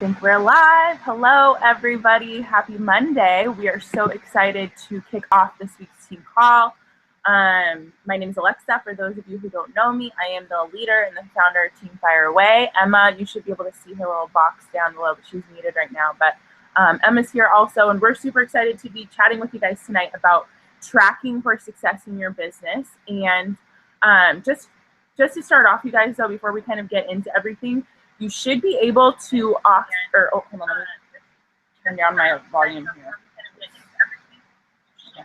think we're live. Hello, everybody. Happy Monday. We are so excited to kick off this week's team call. My name is Alexa. For those of you who don't know me, I am the leader and the founder of Team Fire Away. Emma, you should be able to see her little box down below, but she's muted right now. But Emma's here also, and we're super excited to be chatting with you guys tonight about tracking for success in your business. And just to start off, you guys, though, before we kind of get into everything, you should be able to hold on, let me turn down my volume here. Yeah,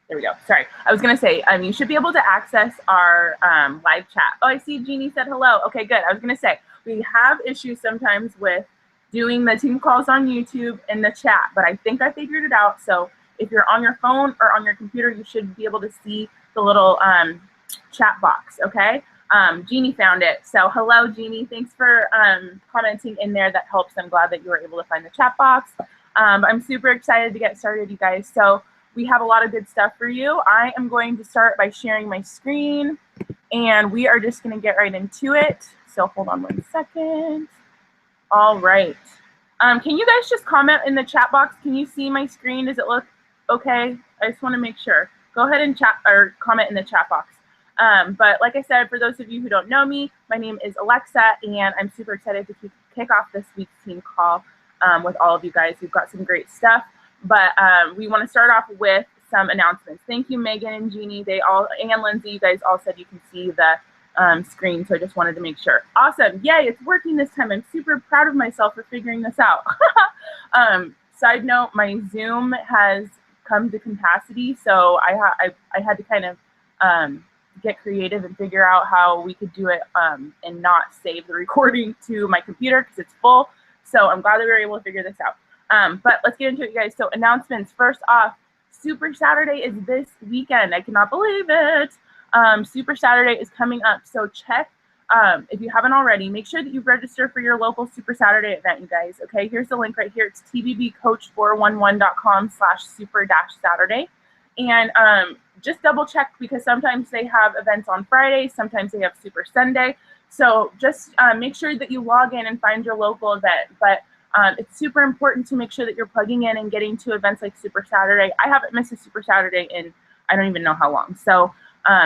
there we go. Sorry, I was gonna say, you should be able to access our live chat. Oh, I see Jeannie said hello. Okay, good. I was gonna say, we have issues sometimes with doing the team calls on YouTube in the chat, but I think I figured it out. So if you're on your phone or on your computer, you should be able to see the little chat box, okay? Jeannie found it. So hello, Jeannie. Thanks for commenting in there. That helps. I'm glad that you were able to find the chat box. I'm super excited to get started, you guys. So we have a lot of good stuff for you. I am going to start by sharing my screen, and we are just going to get right into it. So hold on one second. All right. Can you guys just comment in the chat box? Can you see my screen? Does it look okay? I just want to make sure. Go ahead and chat or comment in the chat box. But like I said, for those of you who don't know me, my name is Alexa, and I'm super excited to kick off this week's team call with all of you guys. We've got some great stuff, but we want to start off with some announcements. Thank you, Megan and Jeannie. And Lindsay, you guys all said you can see the screen, so I just wanted to make sure. Awesome. Yay, it's working this time. I'm super proud of myself for figuring this out. Side note, my Zoom has come to capacity, so I had to kind of get creative and figure out how we could do it and not save the recording to my computer because it's full. So I'm glad that we were able to figure this out. But let's get into it, you guys. So announcements. First off, Super Saturday is this weekend. I cannot believe it. Super Saturday is coming up. So check, if you haven't already, make sure that you register for your local Super Saturday event, you guys. Okay, here's the link right here. It's tbbcoach411.com/super-Saturday. And just double check because sometimes they have events on Friday, sometimes they have Super Sunday. So just make sure that you log in and find your local event. But it's super important to make sure that you're plugging in and getting to events like Super Saturday. I haven't missed a Super Saturday in I don't even know how long. So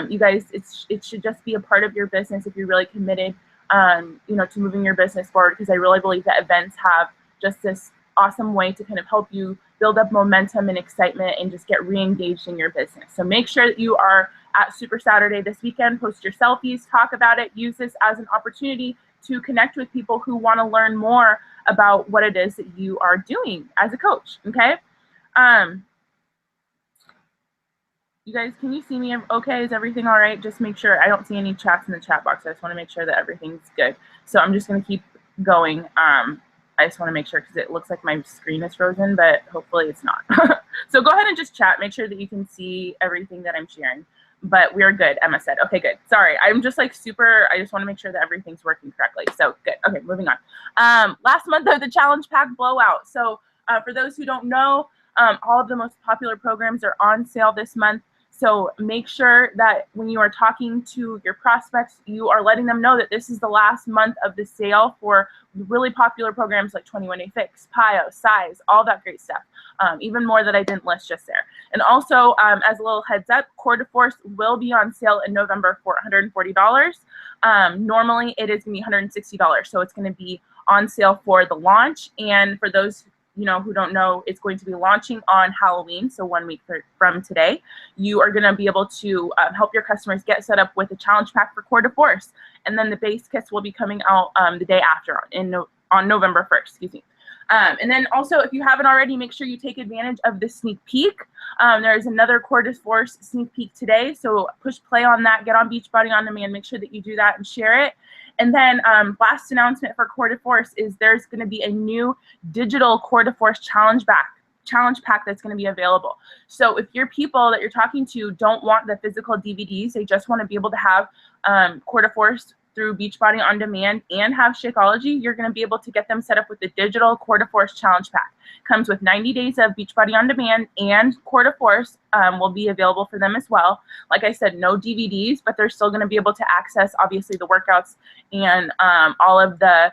you guys, it should just be a part of your business if you're really committed, to moving your business forward. Because I really believe that events have just this awesome way to kind of help you build up momentum and excitement and just get re-engaged in your business. So make sure that you are at Super Saturday this weekend. Post your selfies, talk about it, use this as an opportunity to connect with people who want to learn more about what it is that you are doing as a coach, okay? You guys, can you see me okay? Is everything all right? Just make sure. I don't see any chats in the chat box. I just want to make sure that everything's good. So I'm just going to keep going. I just want to make sure because it looks like my screen is frozen, but hopefully it's not. So go ahead and just chat. Make sure that you can see everything that I'm sharing. But we are good, Emma said. Okay, good. Sorry, I'm just like I just want to make sure that everything's working correctly. So good. Okay, moving on. Last month of the Challenge Pack Blowout. So for those who don't know, all of the most popular programs are on sale this month. So make sure that when you are talking to your prospects, you are letting them know that this is the last month of the sale for really popular programs like 21 Day Fix, PIO, Size, all that great stuff. Even more that I didn't list just there. And also, as a little heads up, Core de Force will be on sale in November for $140. Normally, it is going to be $160. So it's going to be on sale for the launch. And for those who don't know, it's going to be launching on Halloween, so 1 week from today. You are going to be able to help your customers get set up with a challenge pack for Core de Force, and then the base kits will be coming out the day after, on November 1st, excuse me. And then also, if you haven't already, make sure you take advantage of the sneak peek. There's another Core de Force sneak peek today, so push play on that. Get on Beachbody On Demand. Make sure that you do that and share it. And then last announcement for Core de Force is there's going to be a new digital Core de Force challenge pack that's going to be available. So if your people that you're talking to don't want the physical DVDs, they just want to be able to have Core de Force through Beachbody On Demand and have Shakeology, you're going to be able to get them set up with the digital Core de Force challenge pack. Comes with 90 days of Beachbody On Demand, and Core de Force will be available for them as well. Like I said, no DVDs, but they're still going to be able to access, obviously, the workouts and all of the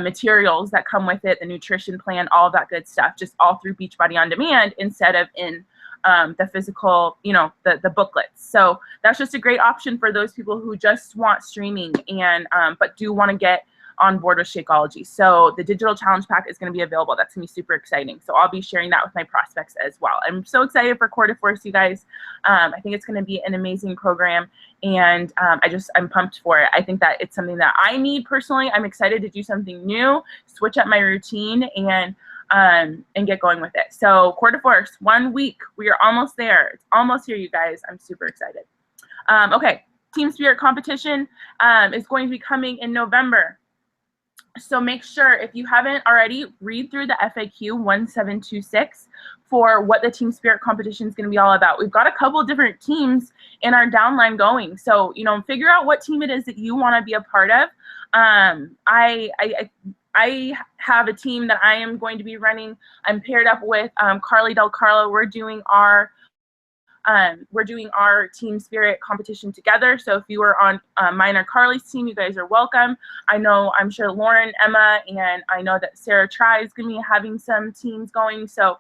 materials that come with it, the nutrition plan, all of that good stuff, just all through Beachbody On Demand instead of in the physical, the booklets. So that's just a great option for those people who just want streaming and but do want to get on board with Shakeology. So the digital challenge pack is going to be available. That's going to be super exciting. So I'll be sharing that with my prospects as well. I'm so excited for Core de Force, you guys. I think it's going to be an amazing program, and I'm pumped for it. I think that it's something that I need personally. I'm excited to do something new, switch up my routine, and get going with it. So Core de Force, 1 week. We are almost there. It's almost here, you guys. I'm super excited. Okay, Team Spirit competition is going to be coming in November. So make sure, if you haven't already, read through the FAQ 1726 for what the Team Spirit competition is going to be all about. We've got a couple of different teams in our downline going. So, figure out what team it is that you want to be a part of. I have a team that I am going to be running. I'm paired up with Carly Del Carlo. We're doing our Team Spirit competition together. So if you are on mine or Carly's team, you guys are welcome. I'm sure Lauren, Emma, and I know that Sarah Try is going to be having some teams going. So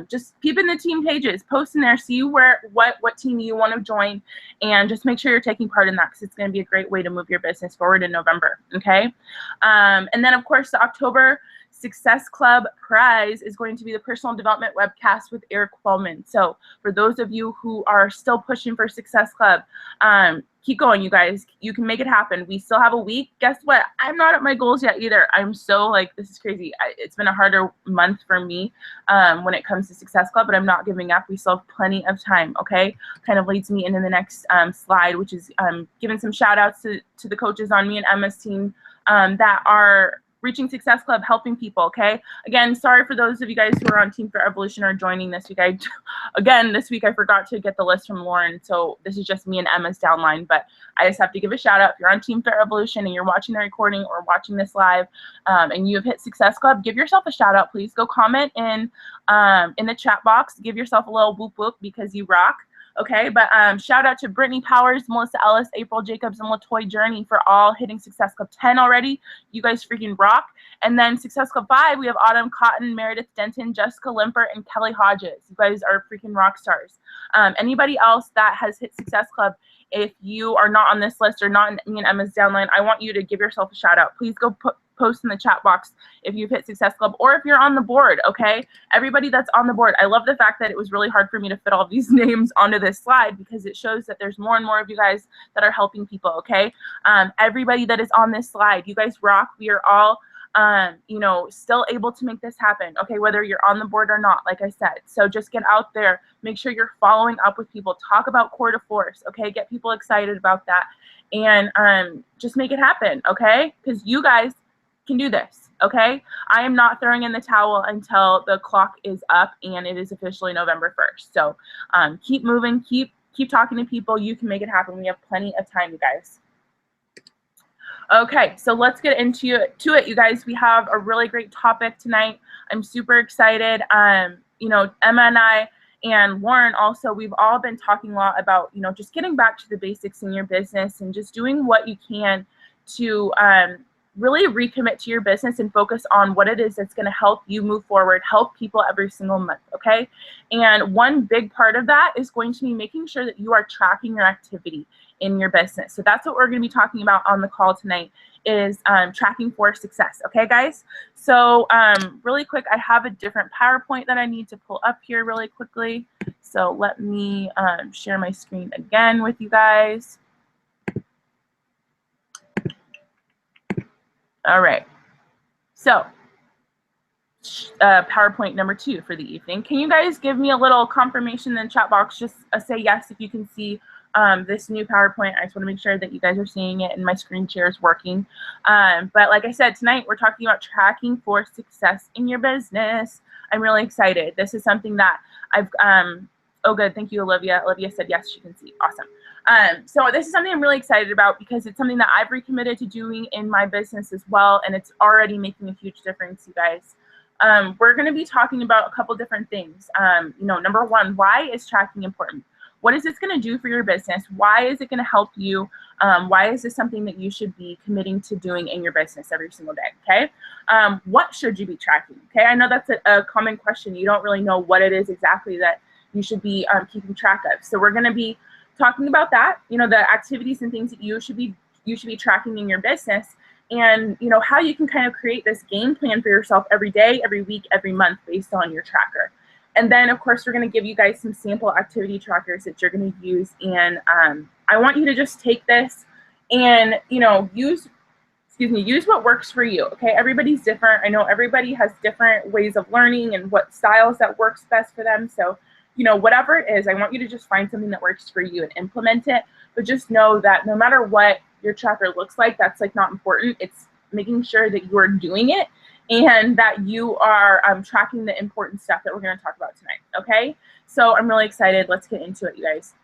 just keep in the team pages, post in there, see what team you want to join, and just make sure you're taking part in that, because it's going to be a great way to move your business forward in November. Okay. And then of course the October Success Club prize is going to be the personal development webcast with Eric Quellman. So for those of you who are still pushing for Success Club, keep going, you guys. You can make it happen. We still have a week. Guess what? I'm not at my goals yet either. I'm so this is crazy. It's been a harder month for me when it comes to Success Club, but I'm not giving up. We still have plenty of time, okay? Kind of leads me into the next slide, which is giving some shout outs to the coaches on me and Emma's team that are Reaching Success Club, helping people, okay? Again, sorry for those of you guys who are on Team for Evolution or joining this week. This week I forgot to get the list from Lauren, so this is just me and Emma's downline, but I just have to give a shout out. If you're on Team for Evolution and you're watching the recording or watching this live and you have hit Success Club, give yourself a shout out, please. Go comment in the chat box. Give yourself a little whoop whoop because you rock. Okay, but shout out to Brittany Powers, Melissa Ellis, April Jacobs, and Latoy Journey for all hitting Success Club 10 already. You guys freaking rock. And then Success Club 5, we have Autumn Cotton, Meredith Denton, Jessica Limper, and Kelly Hodges. You guys are freaking rock stars. Anybody else that has hit Success Club, if you are not on this list or not in me and Emma's downline, I want you to give yourself a shout out. Please go post in the chat box if you've hit Success Club or if you're on the board, okay? Everybody that's on the board. I love the fact that it was really hard for me to fit all of these names onto this slide, because it shows that there's more and more of you guys that are helping people, okay? Everybody that is on this slide, you guys rock. We are all still able to make this happen, okay, whether you're on the board or not, like I said. So just get out there, make sure you're following up with people, talk about Core de Force, okay, get people excited about that, and just make it happen, okay, because you guys can do this, okay? I am not throwing in the towel until the clock is up and it is officially November 1st. So keep moving, keep talking to people. You can make it happen. We have plenty of time, you guys. Okay, so let's get into it, you guys. We have a really great topic tonight. I'm super excited. Emma and I and Lauren also, we've all been talking a lot about, just getting back to the basics in your business and just doing what you can to really recommit to your business and focus on what it is that's going to help you move forward, help people every single month, okay? And one big part of that is going to be making sure that you are tracking your activity in your business. So that's what we're going to be talking about on the call tonight, is tracking for success, okay, guys? So really quick, I have a different PowerPoint that I need to pull up here really quickly. So let me share my screen again with you guys. All right, so PowerPoint number 2 for the evening. Can you guys give me a little confirmation in the chat box? Just say yes if you can see this new PowerPoint. I just want to make sure that you guys are seeing it and my screen share is working. But like I said, tonight we're talking about tracking for success in your business. I'm really excited. This is something that I've, oh good, thank you, Olivia. Olivia said yes, she can see, awesome. So this is something I'm really excited about because it's something that I've recommitted to doing in my business as well, and it's already making a huge difference, you guys. We're going to be talking about a couple different things. Number one, why is tracking important? What is this going to do for your business? Why is it going to help you? Why is this something that you should be committing to doing in your business every single day? Okay. What should you be tracking? Okay. I know that's a common question. You don't really know what it is exactly that you should be keeping track of. So we're going to be talking about that, the activities and things that you should be tracking in your business, and how you can kind of create this game plan for yourself every day, every week, every month based on your tracker. And then of course we're going to give you guys some sample activity trackers that you're going to use, and I want you to just take this and use what works for you. Okay, everybody's different. I know everybody has different ways of learning and what styles that works best for them. So whatever it is, I want you to just find something that works for you and implement it. But just know that no matter what your tracker looks like, that's like not important. It's making sure that you are doing it and that you are tracking the important stuff that we're going to talk about tonight. Okay, so I'm really excited. Let's get into it, you guys.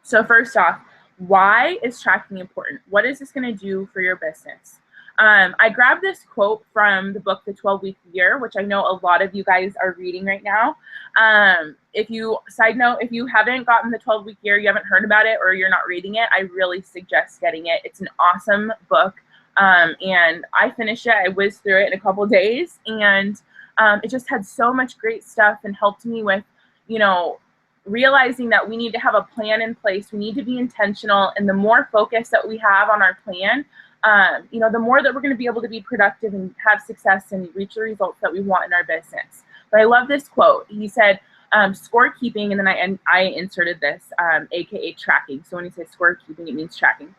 So first off, why is tracking important? What is this going to do for your business? I grabbed this quote from the book, The 12-Week Year, which I know a lot of you guys are reading right now. Side note, if you haven't gotten The 12-Week Year, you haven't heard about it, or you're not reading it, I really suggest getting it. It's an awesome book. And I finished it. I whizzed through it in a couple days, and it just had so much great stuff and helped me with, realizing that we need to have a plan in place. We need to be intentional, and the more focus that we have on our plan, the more that we're going to be able to be productive and have success and reach the results that we want in our business. But I love this quote. He said, scorekeeping, and then I inserted this, aka tracking. So when he says scorekeeping, it means tracking.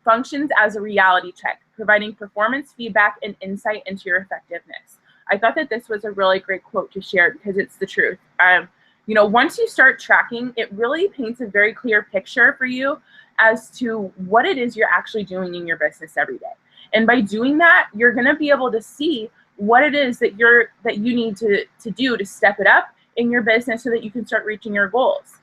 Functions as a reality check, providing performance feedback and insight into your effectiveness. I thought that this was a really great quote to share because it's the truth. Once you start tracking, it really paints a very clear picture for you as to what it is you're actually doing in your business every day. And by doing that, you're going to be able to see what it is that you need to do to step it up in your business so that you can start reaching your goals.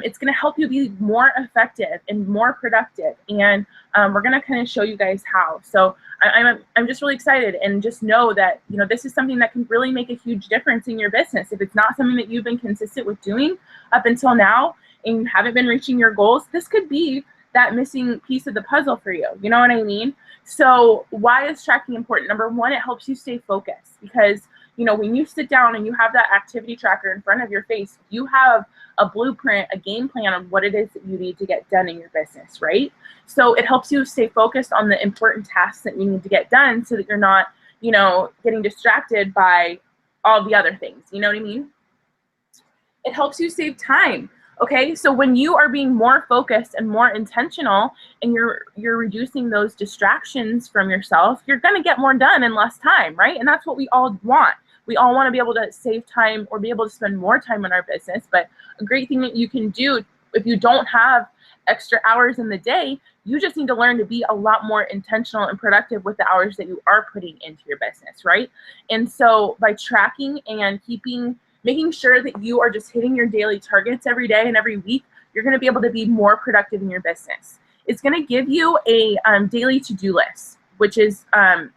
It's going to help you be more effective and more productive, and we're going to kind of show you guys how. So I'm just really excited, and just know that this is something that can really make a huge difference in your business. If it's not something that you've been consistent with doing up until now and you haven't been reaching your goals, this could be that missing piece of the puzzle for you. You know what I mean? So why is tracking important? Number one, it helps you stay focused, because when you sit down and you have that activity tracker in front of your face, you have a blueprint, a game plan on what it is that you need to get done in your business, right? So it helps you stay focused on the important tasks that you need to get done so that you're not, getting distracted by all the other things. You know what I mean? It helps you save time. Okay, so when you are being more focused and more intentional, and you're reducing those distractions from yourself, you're going to get more done in less time, right? And that's what we all want. We all want to be able to save time or be able to spend more time in our business. But a great thing that you can do if you don't have extra hours in the day, you just need to learn to be a lot more intentional and productive with the hours that you are putting into your business, right? And so by tracking and making sure that you are just hitting your daily targets every day and every week, you're going to be able to be more productive in your business. It's going to give you a daily to-do list, which is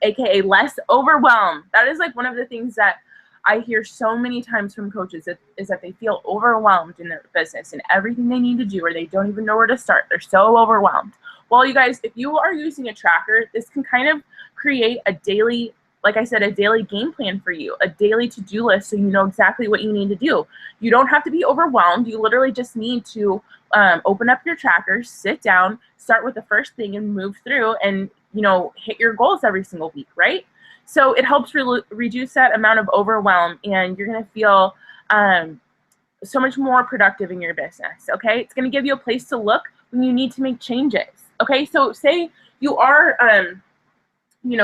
aka less overwhelm. That is like one of the things that I hear so many times from coaches is that they feel overwhelmed in their business and everything they need to do, or they don't even know where to start. They're so overwhelmed. Well, you guys, if you are using a tracker, this can kind of create a daily, like I said, a daily game plan for you, a daily to-do list, so you know exactly what you need to do. You don't have to be overwhelmed. You literally just need to open up your tracker, sit down, start with the first thing, and move through and, hit your goals every single week, right? So it helps reduce that amount of overwhelm, and you're going to feel so much more productive in your business, okay? It's going to give you a place to look when you need to make changes, okay? So say you are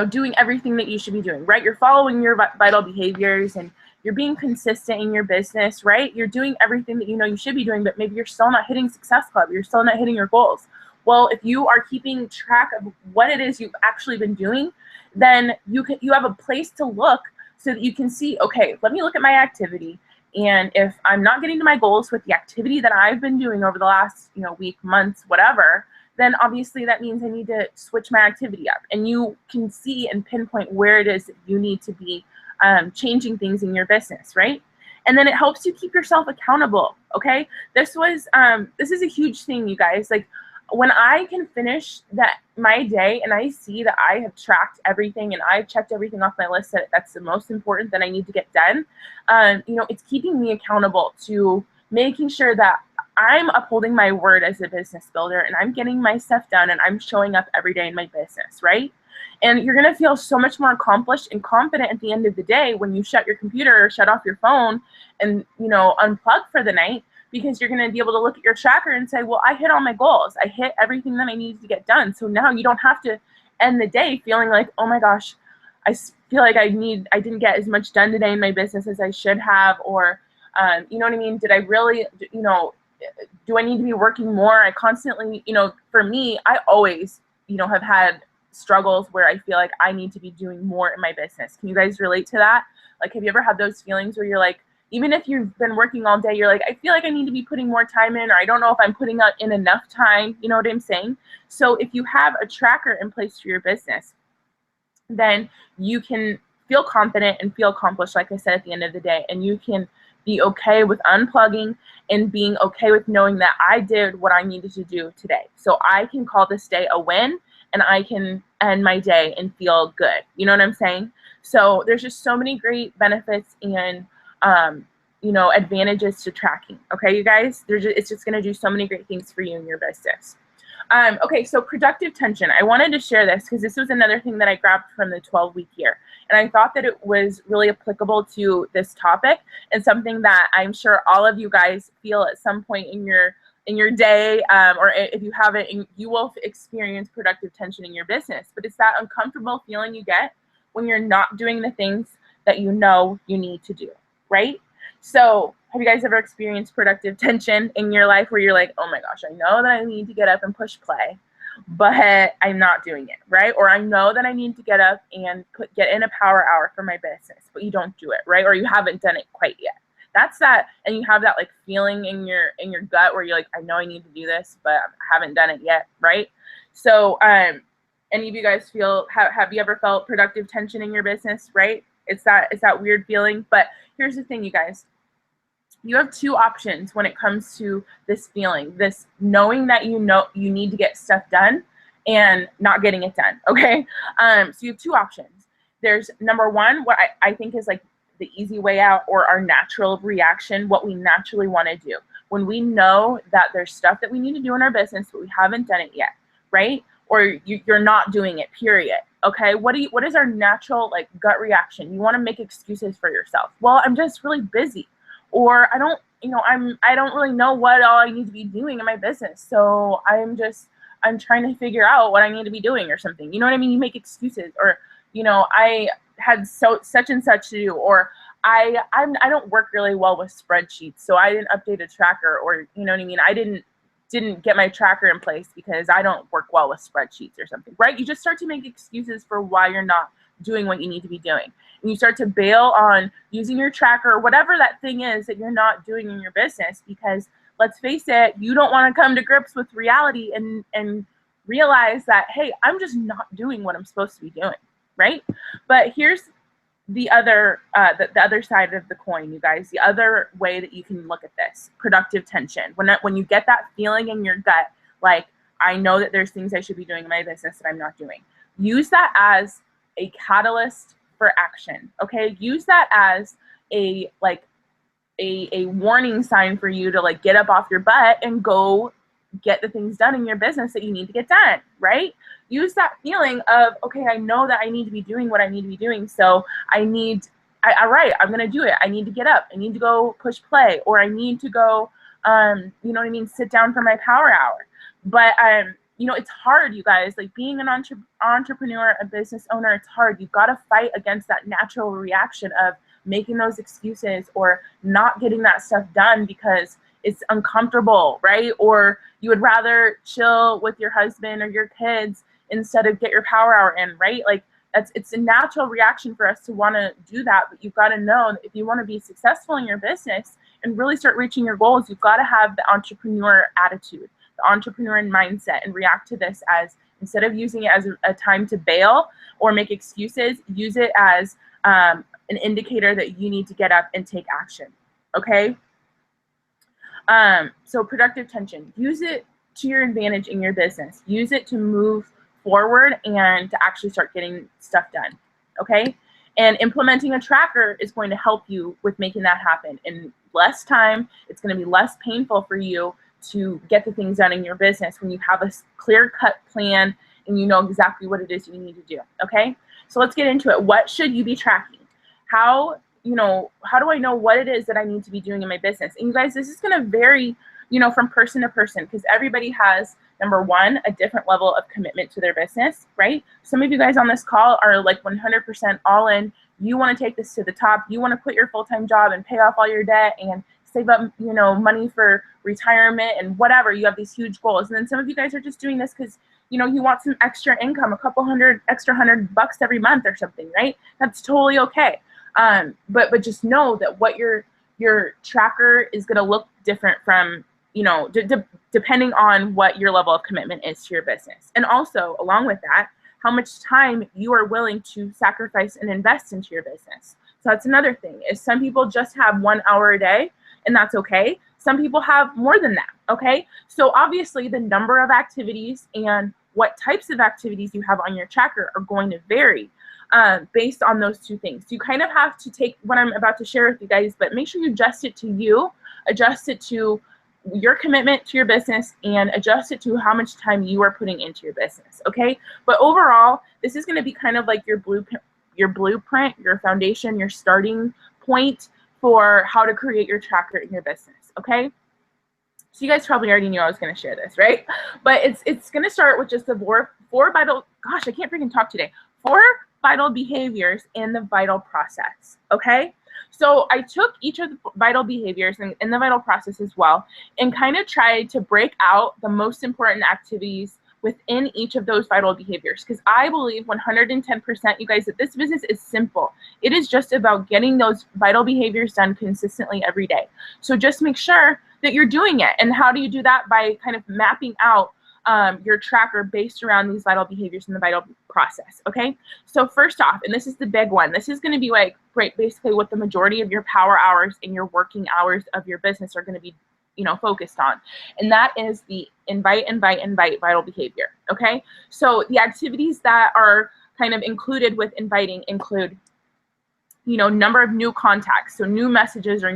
doing everything that you should be doing, right? You're following your vital behaviors and you're being consistent in your business, right? You're doing everything that you should be doing, but maybe you're still not hitting Success Club. You're still not hitting your goals. Well, if you are keeping track of what it is you've actually been doing, then you have a place to look so that you can see, okay, let me look at my activity. And if I'm not getting to my goals with the activity that I've been doing over the last, week, months, whatever, then obviously that means I need to switch my activity up. And you can see and pinpoint where it is that you need to be changing things in your business, right? And then it helps you keep yourself accountable. Okay. This is a huge thing, you guys. Like, when I can finish my day and I see that I have tracked everything and I've checked everything off my list that's the most important that I need to get done, it's keeping me accountable to making sure that I'm upholding my word as a business builder and I'm getting my stuff done and I'm showing up every day in my business, right? And you're going to feel so much more accomplished and confident at the end of the day when you shut your computer or shut off your phone and, unplug for the night, because you're going to be able to look at your tracker and say, well, I hit all my goals. I hit everything that I needed to get done. So now you don't have to end the day feeling like, oh my gosh, I feel like I didn't get as much done today in my business as I should have. Or, you know what I mean? Did I really, do I need to be working more? I constantly, for me, I always, have had struggles where I feel like I need to be doing more in my business. Can you guys relate to that? Like, have you ever had those feelings where you're like, even if you've been working all day, you're like, I feel like I need to be putting more time in, or I don't know if I'm putting in enough time. You know what I'm saying? So if you have a tracker in place for your business, then you can feel confident and feel accomplished, like I said, at the end of the day. And you can be okay with unplugging and being okay with knowing that I did what I needed to do today. So I can call this day a win and I can end my day and feel good. You know what I'm saying? So there's just so many great benefits and advantages to tracking. Okay, you guys, it's just going to do so many great things for you in your business. Okay, so productive tension. I wanted to share this because this was another thing that I grabbed from the 12-week year. And I thought that it was really applicable to this topic and something that I'm sure all of you guys feel at some point in your day, or if you haven't, you will experience productive tension in your business. But it's that uncomfortable feeling you get when you're not doing the things that you know you need to do, right? So have you guys ever experienced productive tension in your life where you're like, oh my gosh, I know that I need to get up and push play, but I'm not doing it, right? Or I know that I need to get up and get in a power hour for my business, but you don't do it, right? Or you haven't done it quite yet. That's that, and you have that like feeling in your gut where you're like, I know I need to do this, but I haven't done it yet, right? So any of you guys have you ever felt productive tension in your business, right? It's that weird feeling. But here's the thing, you guys. You have two options when it comes to this feeling, this knowing that you need to get stuff done and not getting it done, okay? So you have two options. There's number one, what I think is like the easy way out, or our natural reaction, what we naturally want to do. When we know that there's stuff that we need to do in our business, but we haven't done it yet, right? Or you're not doing it, period. Okay, what is our natural like gut reaction? You want to make excuses for yourself. Well, I'm just really busy, or I don't really know what all I need to be doing in my business. So I'm trying to figure out what I need to be doing or something. You know what I mean? You make excuses, or I had such and such to do, or I don't work really well with spreadsheets, so I didn't update a tracker, or you know what I mean? I didn't get my tracker in place because I don't work well with spreadsheets or something, right? You just start to make excuses for why you're not doing what you need to be doing. And you start to bail on using your tracker, or whatever that thing is that you're not doing in your business, because let's face it, you don't want to come to grips with reality and realize that, hey, I'm just not doing what I'm supposed to be doing, right? But here's the other the other side of the coin, you guys. The other way that you can look at this productive tension, when you get that feeling in your gut, like, I know that there's things I should be doing in my business that I'm not doing, use that as a catalyst for action. Okay, use that as a warning sign for you to like get up off your butt and go get the things done in your business that you need to get done, right? Use that feeling of, okay, I know that I need to be doing what I need to be doing, so all right, I'm gonna do it. I need to get up, I need to go push play, or I need to go, you know what I mean, sit down for my power hour. But it's hard, you guys. Like, being an entrepreneur, a business owner, it's hard. You've got to fight against that natural reaction of making those excuses or not getting that stuff done because it's uncomfortable, right? Or you would rather chill with your husband or your kids instead of get your power hour in, right? Like, it's a natural reaction for us to want to do that. But you've got to know that if you want to be successful in your business and really start reaching your goals, you've got to have the entrepreneur attitude, the entrepreneur mindset, and react to this as, instead of using it as a time to bail or make excuses, use it as an indicator that you need to get up and take action. okay? So productive tension, use it to your advantage in your business. Use it to move forward and to actually start getting stuff done, okay? And implementing a tracker is going to help you with making that happen in less time. It's going to be less painful for you to get the things done in your business when you have a clear-cut plan and you know exactly what it is you need to do, okay? So let's get into it. What should you be tracking? How do I know what it is that I need to be doing in my business? And you guys, this is going to vary, from person to person, because everybody has, number one, a different level of commitment to their business, right? Some of you guys on this call are like 100% all in. You want to take this to the top. You want to quit your full-time job and pay off all your debt and save up, money for retirement and whatever. You have these huge goals. And then some of you guys are just doing this because, you want some extra income, a couple extra $100 every month or something, right? That's totally okay. But just know that what your tracker is going to look different from, depending on what your level of commitment is to your business. And also, along with that, how much time you are willing to sacrifice and invest into your business. So that's another thing, is some people just have 1 hour a day, and that's okay. Some people have more than that, okay? So obviously the number of activities and what types of activities you have on your tracker are going to vary based on those two things. So you kind of have to take what I'm about to share with you guys, but make sure you adjust it to you, adjust it to your commitment to your business, and adjust it to how much time you are putting into your business, okay? But overall, this is going to be kind of like your blueprint, your foundation, your starting point for how to create your tracker in your business, okay? So you guys probably already knew I was going to share this, right? But it's going to start with just the four vital, gosh, I can't freaking talk today, 4 vital behaviors in the vital process, okay? So I took each of the vital behaviors and in the vital process as well, and kind of tried to break out the most important activities within each of those vital behaviors, because I believe 110%, you guys, that this business is simple. It is just about getting those vital behaviors done consistently every day. So just make sure that you're doing it. And how do you do that? By kind of mapping out your tracker based around these vital behaviors in the vital process, okay? So first off, and this is the big one, this is going to be like basically what the majority of your power hours and your working hours of your business are going to be, focused on, and that is the invite vital behavior, okay? So the activities that are kind of included with inviting include, number of new contacts, so new messages or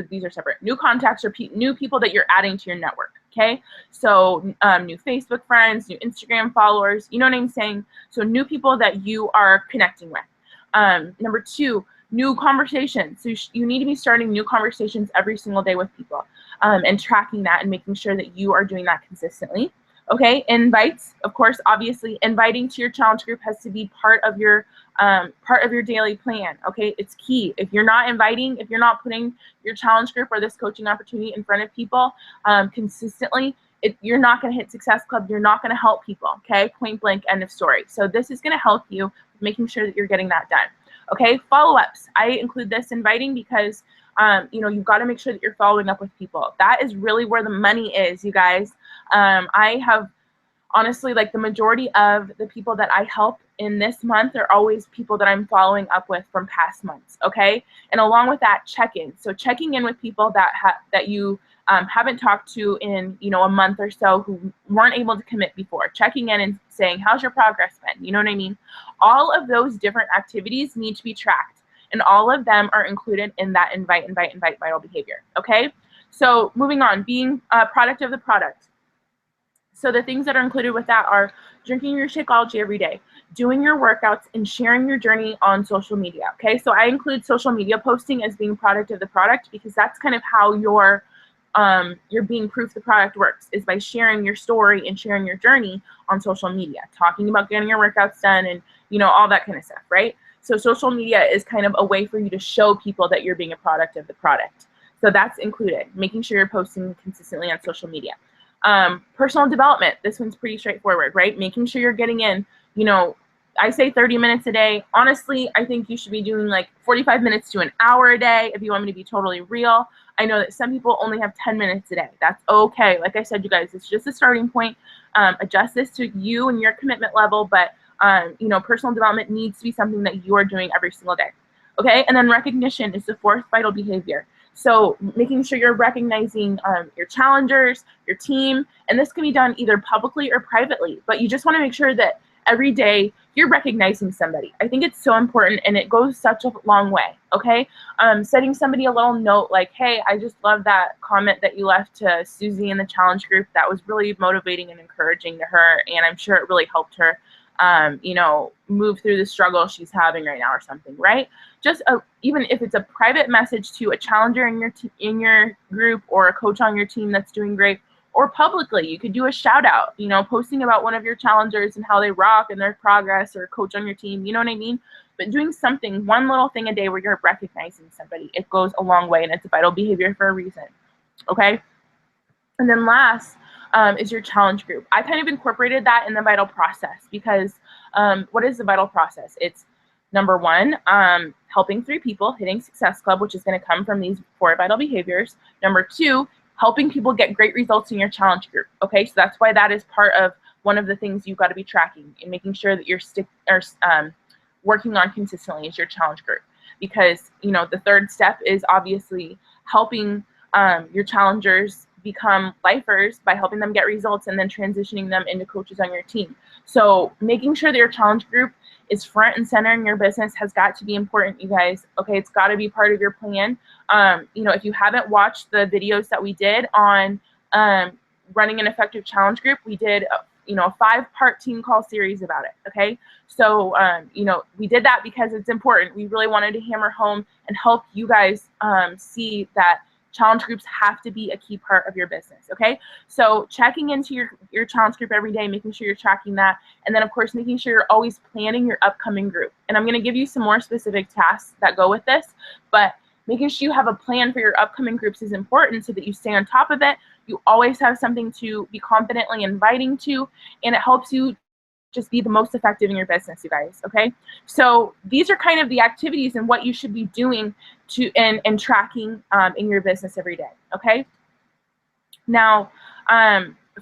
these are separate, new contacts or new people that you're adding to your network. Okay, so new Facebook friends, new Instagram followers, you know what I'm saying? So new people that you are connecting with. Number 2, new conversations. So you need to be starting new conversations every single day with people and tracking that and making sure that you are doing that consistently. Okay, invites, of course, obviously inviting to your challenge group has to be part of your daily plan. Okay, it's key. If you're not inviting, if you're not putting your challenge group or this coaching opportunity in front of people consistently, you're not going to hit Success Club. You're not going to help people. Okay, point blank, end of story. So this is going to help you with making sure that you're getting that done. Okay, follow-ups. I include this inviting because you've got to make sure that you're following up with people. That is really where the money is, you guys. I have honestly, like, the majority of the people that I help in this month are always people that I'm following up with from past months, okay? And along with that, check-in. So checking in with people that you haven't talked to in, a month or so, who weren't able to commit before. Checking in and saying, how's your progress been? You know what I mean? All of those different activities need to be tracked, and all of them are included in that invite vital behavior, okay? So moving on, being a product of the product. So the things that are included with that are drinking your Shakeology every day, doing your workouts, and sharing your journey on social media, okay? So I include social media posting as being product of the product, because that's kind of how you're being proof the product works, is by sharing your story and sharing your journey on social media, talking about getting your workouts done and, all that kind of stuff, right? So social media is kind of a way for you to show people that you're being a product of the product. So that's included, making sure you're posting consistently on social media. Personal development, this one's pretty straightforward, right? Making sure you're getting in, I say 30 minutes a day. Honestly, I think you should be doing like 45 minutes to an hour a day if you want me to be totally real. I know that some people only have 10 minutes a day. That's okay. Like I said, you guys, it's just a starting point. Adjust this to you and your commitment level, but personal development needs to be something that you are doing every single day. Okay, and then recognition is the fourth vital behavior. So making sure you're recognizing your challengers, your team, and this can be done either publicly or privately, but you just want to make sure that every day you're recognizing somebody. I think it's so important, and it goes such a long way, okay? Sending somebody a little note like, hey, I just love that comment that you left to Susie in the challenge group. That was really motivating and encouraging to her, and I'm sure it really helped her move through the struggle she's having right now or something, right? Just even if it's a private message to a challenger in your group or a coach on your team that's doing great, or publicly, you could do a shout out, posting about one of your challengers and how they rock and their progress, or a coach on your team, you know what I mean? But doing something, one little thing a day where you're recognizing somebody, it goes a long way, and it's a vital behavior for a reason, okay? And then last is your challenge group. I kind of incorporated that in the vital process because what is the vital process? It's number one, helping 3 people, hitting Success Club, which is going to come from these 4 vital behaviors. Number 2, helping people get great results in your challenge group. Okay, so that's why that is part of one of the things you've got to be tracking and making sure that you're working on consistently is your challenge group. Because the third step is obviously helping your challengers become lifers by helping them get results and then transitioning them into coaches on your team. So making sure that your challenge group is front and center in your business has got to be important, you guys. Okay, it's got to be part of your plan. If you haven't watched the videos that we did on running an effective challenge group, we did a 5-part team call series about it. Okay, so we did that because it's important. We really wanted to hammer home and help you guys see that challenge groups have to be a key part of your business, okay? So checking into your challenge group every day, making sure you're tracking that, and then of course making sure you're always planning your upcoming group. And I'm gonna give you some more specific tasks that go with this, but making sure you have a plan for your upcoming groups is important so that you stay on top of it. You always have something to be confidently inviting to, and it helps you just be the most effective in your business, you guys, okay? So these are kind of the activities and what you should be doing and tracking in your business every day, okay? Now,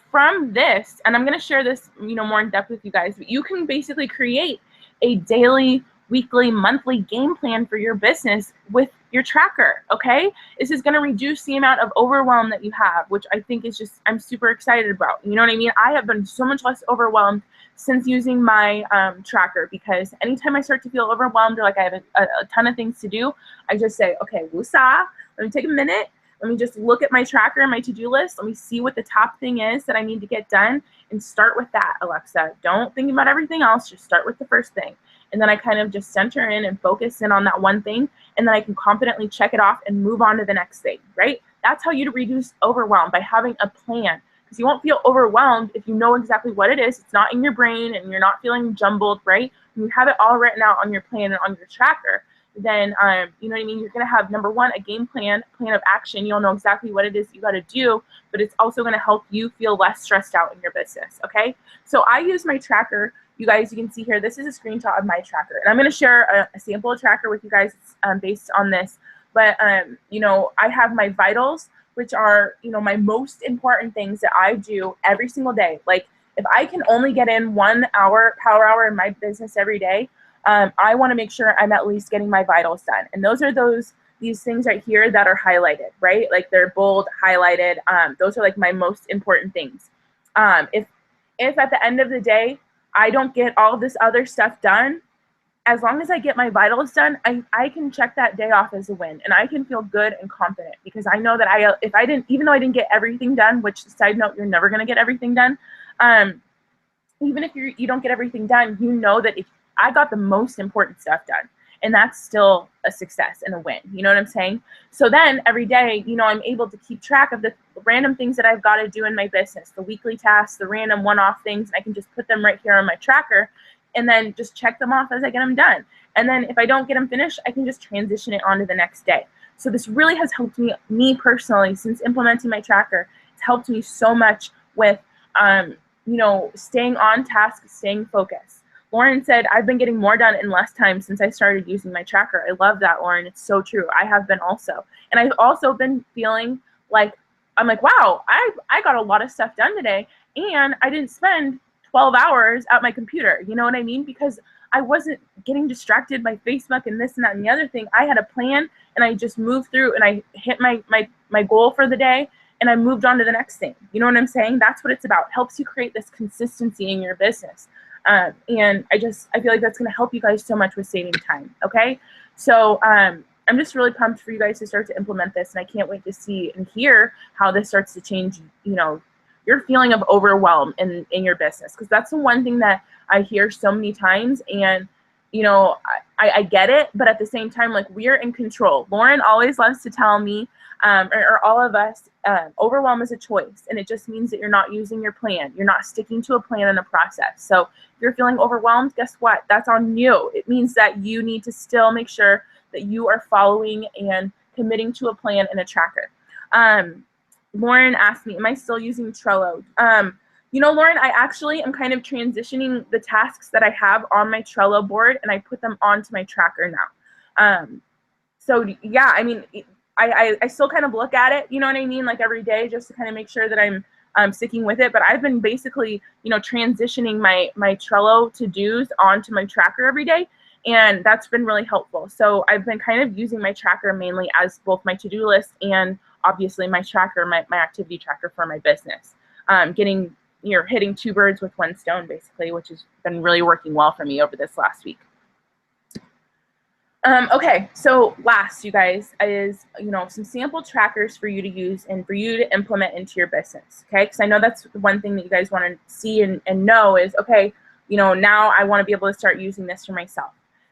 from this, and I'm gonna share this, more in depth with you guys, but you can basically create a daily, weekly, monthly game plan for your business with your tracker, okay? This is gonna reduce the amount of overwhelm that you have, which I think is just, I'm super excited about. You know what I mean? I have been so much less overwhelmed since using my tracker, because anytime I start to feel overwhelmed or like I have a ton of things to do, I just say, okay, woosah, let me take a minute. Let me just look at my tracker and my to-do list. Let me see what the top thing is that I need to get done and start with that, Alexa. Don't think about everything else. Just start with the first thing. And then I kind of just center in and focus in on that one thing, and then I can confidently check it off and move on to the next thing, right? That's how you reduce overwhelm, by having a plan. Because you won't feel overwhelmed if you know exactly what it is. It's not in your brain and you're not feeling jumbled, right? When you have it all written out on your plan and on your tracker, then you know what I mean? You're gonna have, number one, a game plan of action. You'll know exactly what it is you gotta do, but it's also gonna help you feel less stressed out in your business, okay? So I use my tracker. You guys, you can see here, this is a screenshot of my tracker. And I'm gonna share a sample of tracker with you guys based on this. But I have my vitals, which are, my most important things that I do every single day. Like, if I can only get in 1 hour, power hour in my business every day, I want to make sure I'm at least getting my vitals done. And those are these things right here that are highlighted, right? Like, they're bold, highlighted. Those are like my most important things. If at the end of the day, I don't get all of this other stuff done, as long as I get my vitals done, I can check that day off as a win, and I can feel good and confident, because I know that even though I didn't get everything done, which, side note, you're never gonna get everything done. Even if you don't get everything done, you know that if I got the most important stuff done, and that's still a success and a win. You know what I'm saying? So then every day, I'm able to keep track of the random things that I've got to do in my business, the weekly tasks, the random one-off things. And I can just put them right here on my tracker, and then just check them off as I get them done. And then if I don't get them finished, I can just transition it on to the next day. So this really has helped me personally, since implementing my tracker. It's helped me so much with, staying on task, staying focused. Lauren said, I've been getting more done in less time since I started using my tracker. I love that, Lauren. It's so true. I have been also. And I've also been feeling like, I'm like, wow, I got a lot of stuff done today, and I didn't spend 12 hours at my computer. You know what I mean? Because I wasn't getting distracted by Facebook and this and that and the other thing. I had a plan, and I just moved through, and I hit my goal for the day, and I moved on to the next thing. You know what I'm saying? That's what it's about. It helps you create this consistency in your business. And I feel like that's going to help you guys so much with saving time. Okay. So, I'm just really pumped for you guys to start to implement this, and I can't wait to see and hear how this starts to change, your feeling of overwhelm in your business. Because that's the one thing that I hear so many times, and I get it, but at the same time, like, we're in control. Lauren always loves to tell me, or all of us, overwhelm is a choice, and it just means that you're not using your plan. You're not sticking to a plan and a process. So if you're feeling overwhelmed, guess what? That's on you. It means that you need to still make sure that you are following and committing to a plan and a tracker. Lauren asked me, am I still using Trello? Lauren, I actually am kind of transitioning the tasks that I have on my Trello board, and I put them onto my tracker now. So yeah, I mean, I still kind of look at it, you know what I mean, like every day, just to kind of make sure that I'm sticking with it. But I've been basically, transitioning my Trello to-dos onto my tracker every day, and that's been really helpful. So I've been kind of using my tracker mainly as both my to-do list and obviously my tracker, my activity tracker for my business. Hitting two birds with one stone, basically, which has been really working well for me over this last week. Okay, so last, you guys, is, some sample trackers for you to use and for you to implement into your business, okay? Because I know that's one thing that you guys want to see and know is, okay, now I want to be able to start using this for myself.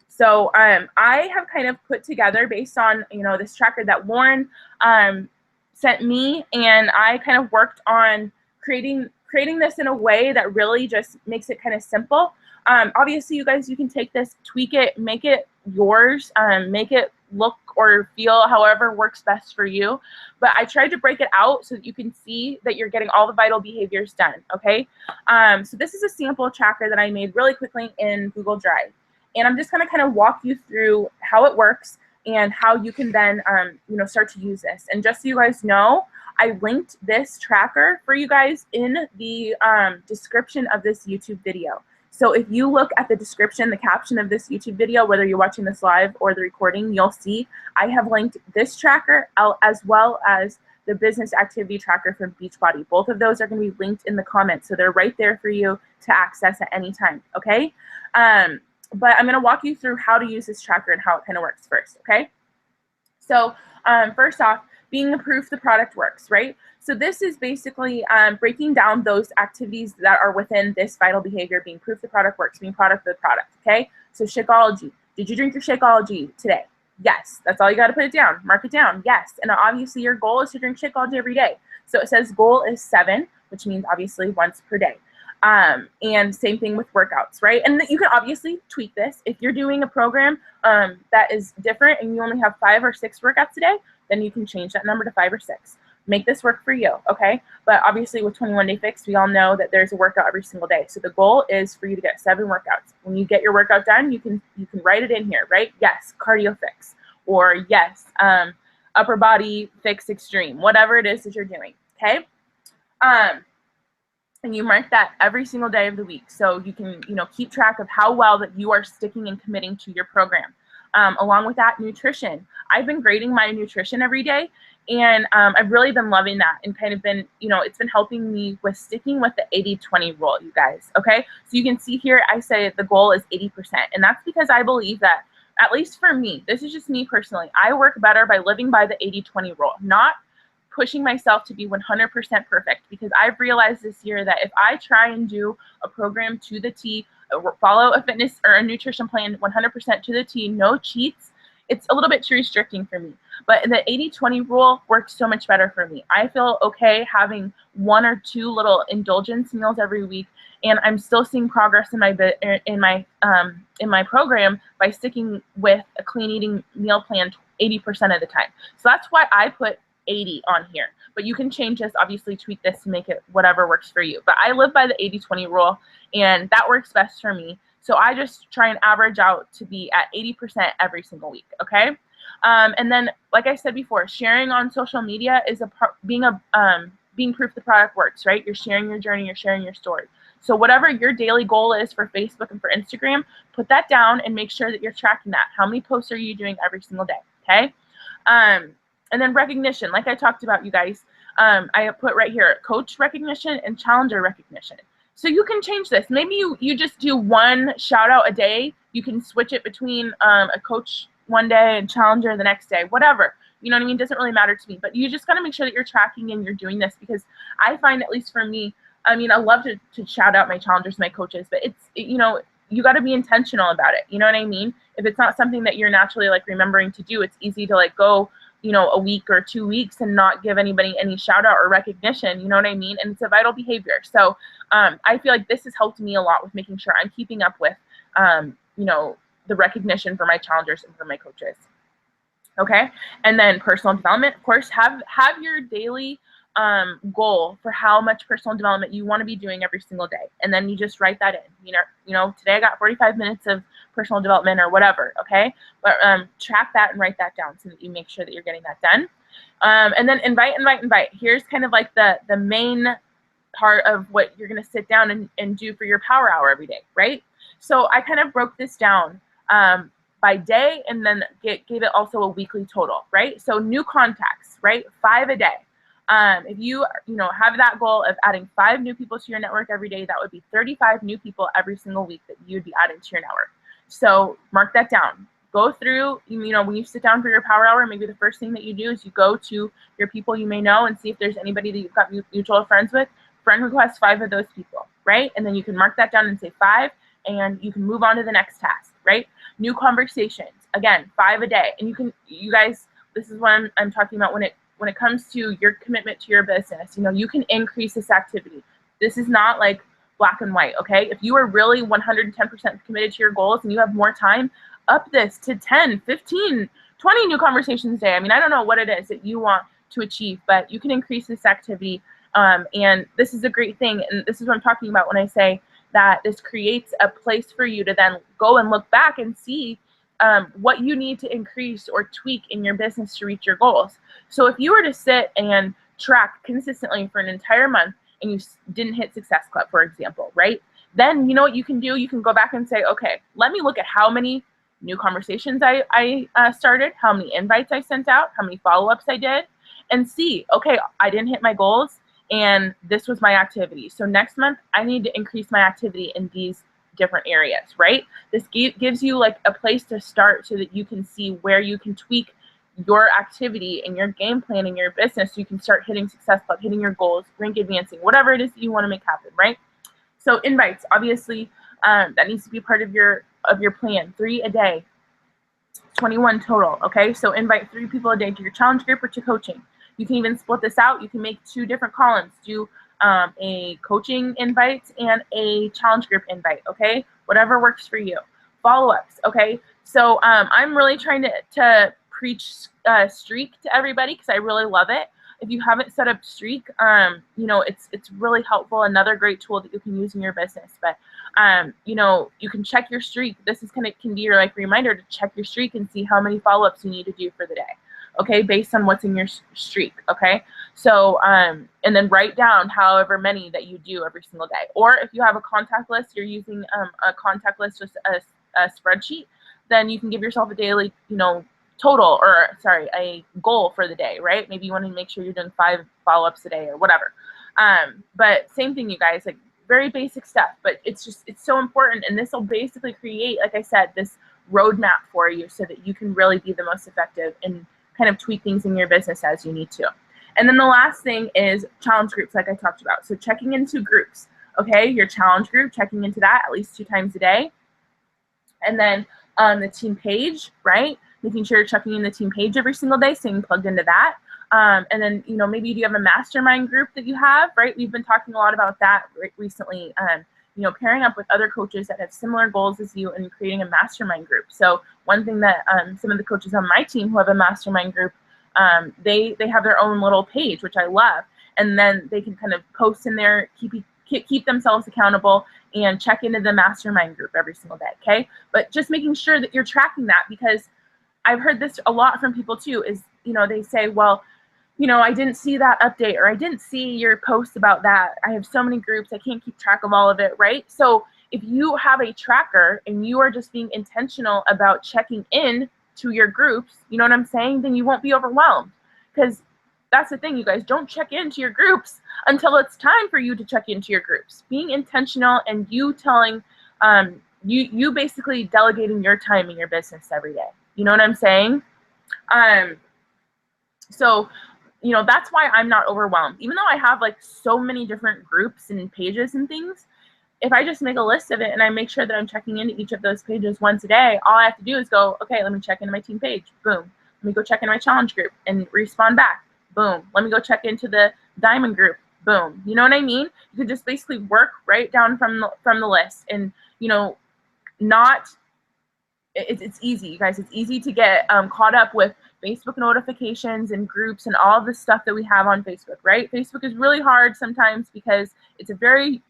So I have kind of put together, based on, this tracker that Lauren sent me, and I kind of worked on creating this in a way that really just makes it kind of simple. Obviously, you guys, you can take this, tweak it, make it yours, make it look or feel however works best for you. But I tried to break it out so that you can see that you're getting all the vital behaviors done, okay? So this is a sample tracker that I made really quickly in Google Drive. And I'm just going to kind of walk you through how it works and how you can then, start to use this. And just so you guys know, I linked this tracker for you guys in the description of this YouTube video. So if you look at the description, the caption of this YouTube video, whether you're watching this live or the recording, you'll see I have linked this tracker out, as well as the business activity tracker from Beachbody. Both of those are going to be linked in the comments, so they're right there for you to access at any time, okay? But I'm going to walk you through how to use this tracker and how it kind of works first, okay? So first off, being the proof the product works, right? So this is basically breaking down those activities that are within this vital behavior, being proof the product works, being product of the product, okay? So Shakeology. Did you drink your Shakeology today? Yes. That's all you got to put it down. Mark it down. Yes. And obviously your goal is to drink Shakeology every day. So it says goal is 7, which means obviously once per day. And same thing with workouts, right? And you can obviously tweak this. If you're doing a program that is different and you only have 5 or 6 workouts a day, then you can change that number to 5 or 6. Make this work for you, okay? But obviously with 21 Day Fix, we all know that there's a workout every single day. So the goal is for you to get 7 workouts. When you get your workout done, you can write it in here, right? Yes, cardio fix, or yes, upper body fix extreme, whatever it is that you're doing, okay? And you mark that every single day of the week, so you can keep track of how well that you are sticking and committing to your program. Along with that, nutrition. I've been grading my nutrition every day, and I've really been loving that, and kind of been, it's been helping me with sticking with the 80-20 rule, you guys, okay? So you can see here, I say the goal is 80%, and that's because I believe that, at least for me, this is just me personally, I work better by living by the 80-20 rule, not pushing myself to be 100% perfect, because I've realized this year that if I try and do a program to the T, follow a fitness or a nutrition plan 100% to the T, no cheats, it's a little bit too restricting for me. But the 80-20 rule works so much better for me. I feel okay having 1 or 2 little indulgence meals every week, and I'm still seeing progress in my program by sticking with a clean eating meal plan 80% of the time. So that's why I put 80 on here, but you can change this, obviously tweak this to make it whatever works for you. But I live by the 80-20 rule, and that works best for me. So I just try and average out to be at 80% every single week, okay? And then, like I said before, sharing on social media is being proof the product works, right? You're sharing your journey, you're sharing your story. So whatever your daily goal is for Facebook and for Instagram, put that down and make sure that you're tracking that. How many posts are you doing every single day? Okay. And then recognition, like I talked about, you guys, I put right here, coach recognition and challenger recognition. So you can change this. Maybe you just do one shout out a day. You can switch it between a coach one day and challenger the next day, whatever. You know what I mean? Doesn't really matter to me, but you just got to make sure that you're tracking and you're doing this, because I find, at least for me, I mean, I love to shout out my challengers, my coaches, but you know, you got to be intentional about it. You know what I mean? If it's not something that you're naturally like remembering to do, it's easy to like go, you know, a week or 2 weeks and not give anybody any shout out or recognition. You know what I mean? And it's a vital behavior. So I feel like this has helped me a lot with making sure I'm keeping up with, you know, the recognition for my challengers and for my coaches. Okay. And then personal development, of course, have your daily goal for how much personal development you want to be doing every single day. And then you just write that in. You know, today I got 45 minutes of personal development or whatever. Okay. But track that and write that down so that you make sure that you're getting that done. And then invite. Here's kind of like the main part of what you're going to sit down and do for your power hour every day, right? So I kind of broke this down by day, and then gave it also a weekly total, right? So new contacts, right? 5 a day. If you have that goal of adding 5 new people to your network every day, that would be 35 new people every single week that you'd be adding to your network. So mark that down. Go through, you know, when you sit down for your power hour, maybe the first thing that you do is you go to your people you may know and see if there's anybody that you've got mutual friends with. Friend request 5 of those people, right? And then you can mark that down and say 5, and you can move on to the next task, right? New conversations, again, 5 a day. And you guys, this is what I'm talking about when it comes to your commitment to your business. You know, you can increase this activity. This is not like black and white, okay? If you are really 110% committed to your goals and you have more time, up this to 10, 15, 20 new conversations a day. I mean, I don't know what it is that you want to achieve, but you can increase this activity. And this is a great thing. And this is what I'm talking about when I say that this creates a place for you to then go and look back and see what you need to increase or tweak in your business to reach your goals. So if you were to sit and track consistently for an entire month and you didn't hit Success Club, for example, right? Then you know what you can do? You can go back and say, okay, let me look at how many new conversations I started, how many invites I sent out, how many follow-ups I did, and see, okay, I didn't hit my goals, and this was my activity. So next month, I need to increase my activity in these different areas, right? This gives you like a place to start so that you can see where you can tweak your activity and your game plan in your business so you can start hitting Success Club, hitting your goals, rank advancing, whatever it is that you want to make happen, right? So invites, obviously, that needs to be part of your plan. 3 a day, 21 total, okay? So invite 3 people a day to your challenge group or to coaching. You can even split this out. You can make 2 different columns. Do a coaching invite and a challenge group invite, okay? Whatever works for you. Follow-ups, okay? So I'm really trying to preach Streak to everybody because I really love it. If you haven't set up Streak, you know, it's really helpful. Another great tool that you can use in your business. But you know, you can check your streak. This is can be your like reminder to check your streak and see how many follow-ups you need to do for the day. Okay, based on what's in your streak, okay? So, and then write down however many that you do every single day. Or if you have a contact list, you're using a contact list, just a spreadsheet, then you can give yourself a daily, you know, total, or sorry, a goal for the day, right? Maybe you want to make sure you're doing 5 follow-ups a day or whatever. But same thing, you guys, like very basic stuff, but it's so important. And this will basically create, like I said, this roadmap for you so that you can really be the most effective and kind of tweak things in your business as you need to. And then the last thing is challenge groups, like I talked about. So checking into groups, okay? Your challenge group, checking into that at least 2 times a day. And then the team page, right? Making sure you're checking in the team page every single day, staying plugged into that. And then, you know, maybe you have a mastermind group that you have, right? We've been talking a lot about that recently. You know, pairing up with other coaches that have similar goals as you and creating a mastermind group. So one thing that some of the coaches on my team who have a mastermind group, they have their own little page, which I love. And then they can kind of post in there, keep themselves accountable and check into the mastermind group every single day, okay? But just making sure that you're tracking that, because I've heard this a lot from people too, is, you know, they say, well, you know, I didn't see that update, or I didn't see your post about that. I have so many groups, I can't keep track of all of it, right? So if you have a tracker and you are just being intentional about checking in to your groups, you know what I'm saying, then you won't be overwhelmed. Because that's the thing, you guys, don't check into your groups until it's time for you to check into your groups. Being intentional and you telling, you basically delegating your time in your business every day. You know what I'm saying? So, you know, that's why I'm not overwhelmed. Even though I have like so many different groups and pages and things, if I just make a list of it and I make sure that I'm checking into each of those pages once a day, all I have to do is go, okay, let me check into my team page. Boom. Let me go check into my challenge group and respond back. Boom. Let me go check into the diamond group. Boom. You know what I mean? You could just basically work right down from the list, and, you know, not, it's easy, you guys. It's easy to get caught up with Facebook notifications and groups and all of the stuff that we have on Facebook, right? Facebook is really hard sometimes because it's a very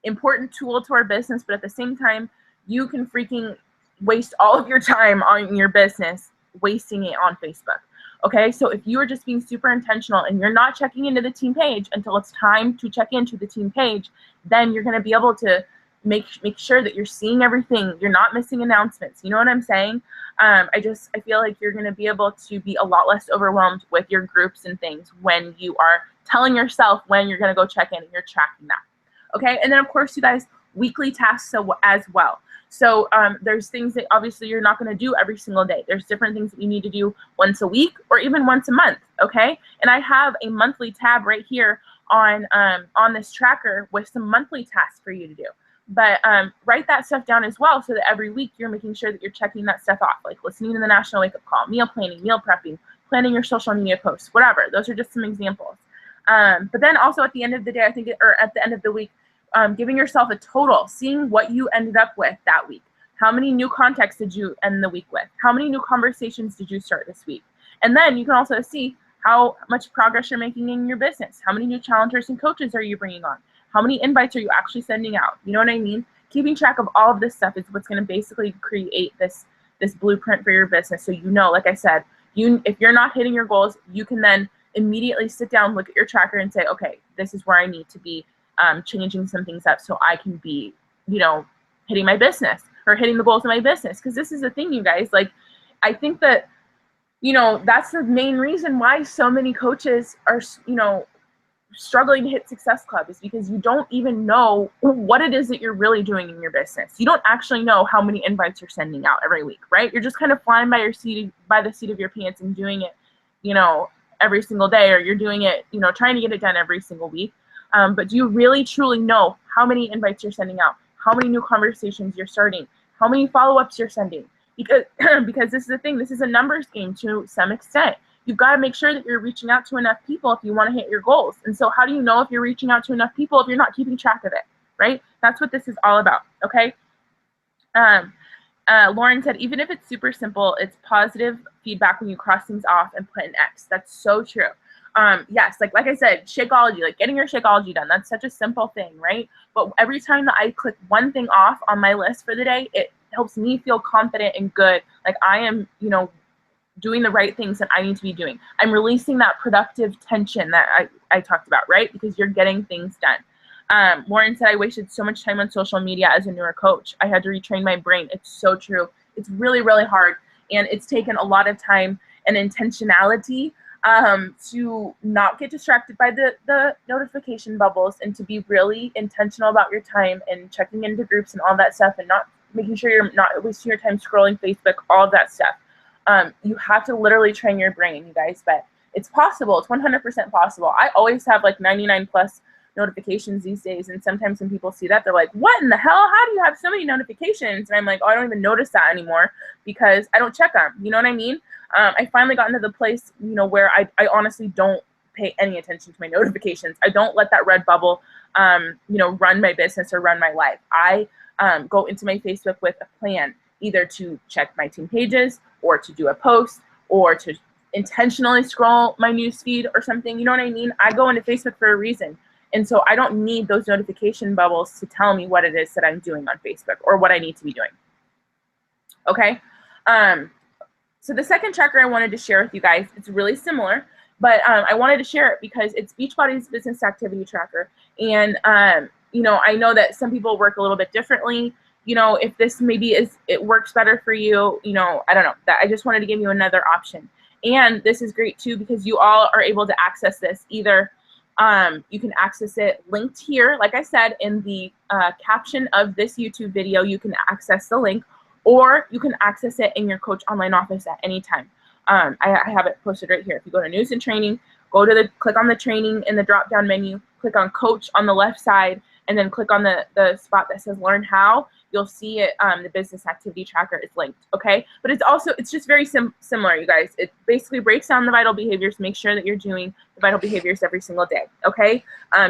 important tool to our business, but at the same time, you can freaking waste all of your time on your business wasting it on Facebook. Okay, so if you are just being super intentional and you're not checking into the team page until it's time to check into the team page, then you're going to be able to make sure that you're seeing everything. You're not missing announcements. You know what I'm saying? I feel like you're going to be able to be a lot less overwhelmed with your groups and things when you are telling yourself when you're going to go check in and you're tracking that. Okay, and then of course, you guys, weekly tasks as well. So there's things that obviously you're not going to do every single day. There's different things that you need to do once a week or even once a month. Okay, and I have a monthly tab right here on this tracker with some monthly tasks for you to do. But write that stuff down as well, so that every week you're making sure that you're checking that stuff off, like listening to the National Wake Up Call, meal planning, meal prepping, planning your social media posts, whatever. Those are just some examples. But then also at the end of the day, I think, or at the end of the week, giving yourself a total, seeing what you ended up with that week. How many new contacts did you end the week with? How many new conversations did you start this week? And then you can also see how much progress you're making in your business. How many new challengers and coaches are you bringing on? How many invites are you actually sending out? You know what I mean? Keeping track of all of this stuff is what's going to basically create this blueprint for your business. So, you know, like I said, if you're not hitting your goals, you can then immediately sit down, look at your tracker and say, okay, this is where I need to be changing some things up so I can be, you know, hitting my business or hitting the goals of my business. Because this is the thing, you guys, like, I think that, you know, that's the main reason why so many coaches are, you know, struggling to hit Success Club, is because you don't even know what it is that you're really doing in your business. You don't actually know how many invites you're sending out every week, right? You're just kind of flying by the seat of your pants and doing it, you know, every single day, or you're doing it, you know, trying to get it done every single week. But do you really truly know how many invites you're sending out, how many new conversations you're starting, how many follow-ups you're sending? Because because this is the thing, this is a numbers game to some extent. You've got to make sure that you're reaching out to enough people if you want to hit your goals. And so how do you know if you're reaching out to enough people if you're not keeping track of it, right? That's what this is all about, okay? Lauren said, even if it's super simple, it's positive feedback when you cross things off and put an X. That's so true. Yes, like I said, Shakeology, like getting your Shakeology done, that's such a simple thing, right? But every time that I click one thing off on my list for the day, it helps me feel confident and good. Like I am, you know, doing the right things that I need to be doing. I'm releasing that productive tension that I talked about, right? Because you're getting things done. Lauren said, I wasted so much time on social media as a newer coach. I had to retrain my brain. It's so true. It's really, really hard. And it's taken a lot of time and intentionality to not get distracted by the notification bubbles, and to be really intentional about your time and checking into groups and all that stuff, and not making sure you're not wasting your time scrolling Facebook, all of that stuff. You have to literally train your brain, you guys, but it's possible. It's 100% possible. I always have like 99 plus notifications these days, and sometimes when people see that, they're like, what in the hell? How do you have so many notifications? And I'm like, oh, I don't even notice that anymore because I don't check them. You know what I mean? I finally got into the place, you know, where I honestly don't pay any attention to my notifications. I don't let that red bubble, you know, run my business or run my life. I go into my Facebook with a plan, either to check my team pages or to do a post or to intentionally scroll my newsfeed or something. You know what I mean? I go into Facebook for a reason. And so I don't need those notification bubbles to tell me what it is that I'm doing on Facebook or what I need to be doing. Okay? So the second tracker I wanted to share with you guys, it's really similar, But I wanted to share it because it's Beachbody's business activity tracker. And, you know, I know that some people work a little bit differently. You know, if this maybe it works better for you, you know, I don't know. That I just wanted to give you another option. And this is great too because you all are able to access this either. You can access it linked here, like I said, in the caption of this YouTube video. You can access the link, or you can access it in your Coach Online office at any time. I have it posted right here. If you go to News and Training, click on the training in the drop-down menu, click on Coach on the left side, and then click on the spot that says Learn How. You'll see it. The business activity tracker is linked. Okay, but it's just very similar, you guys. It basically breaks down the vital behaviors. Make sure that you're doing the vital behaviors every single day. Okay,